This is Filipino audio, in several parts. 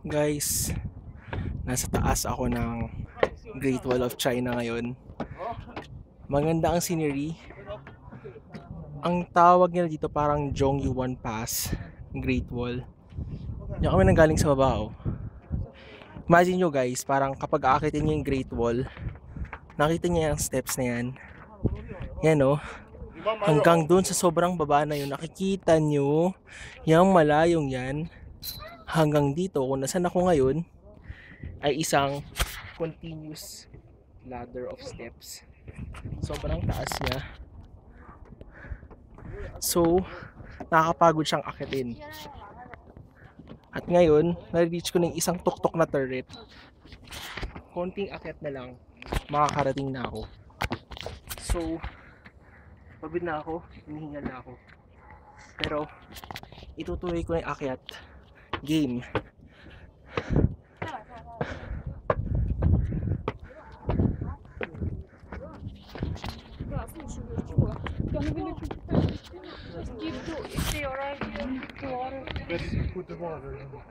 Guys, nasa taas ako ng Great Wall of China ngayon. Maganda ang scenery. Ang tawag nila dito parang Zhongyuan Pass, Great Wall. Diyan kami nanggaling sa baba, oh. Imagine nyo guys, parang kapag aakitin nyo yung Great Wall, nakita niya yung steps na yan. Yan, oh. Hanggang dun sa sobrang baba na yun, nakikita nyo yung malayong yan. Hanggang dito, kung nasan ako ngayon, ay isang continuous ladder of steps. Sobrang taas niya. So, nakakapagod siyang akitin. At ngayon, na-reach ko ng isang tuktok na turret. Konting akit na lang, makakarating na ako. So, pagod na ako, hinihingal na ako. Pero, itutuloy ko na yung akyat. Game.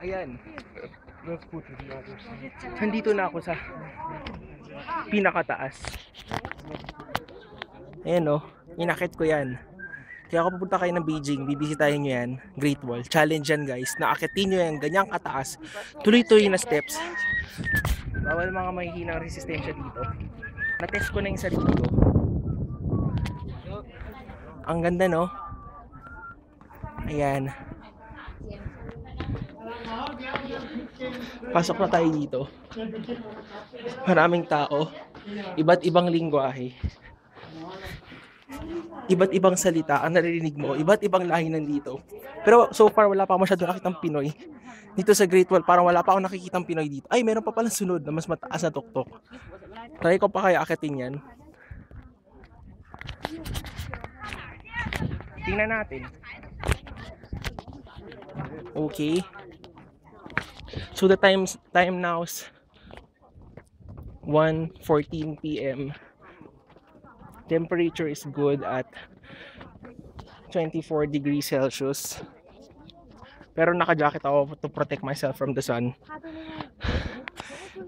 Ayan. Nandito na ako sa pinakataas. Ayan, oh. Inakit ko yan. Kaya kung pupunta kayo ng Beijing, bibisitahin nyo yan, Great Wall. Challenge yan guys, naakitin nyo yan, ganyang kataas. Tuloy-tuloy na steps. Bawal mga mahihinang resistensya dito. Na-test ko na yung sarili ko. Ang ganda, no? Ayan. Pasok na tayo dito. Maraming tao. Iba't ibang lingwahe. Iba't ibang salita ang naririnig mo, iba't ibang lahi nandito. Pero so far wala pa ako masyadong nakitang Pinoy. Dito sa Great Wall, parang wala pa ako nakikitang Pinoy dito. Ay, meron pa pala sunod na mas mataas na tuktok. Try ko pa kaya akitin yan. Tingnan natin. Okay. So the time now is 1:14 PM. Temperature is good at 24 degrees Celsius. Pero naka-jacket ako to protect myself from the sun.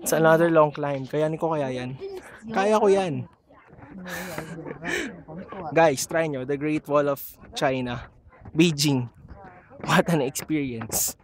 It's another long climb. Kayanin ko kaya yan. Kaya ko yan. Guys, try nyo. The Great Wall of China. Beijing. What an experience.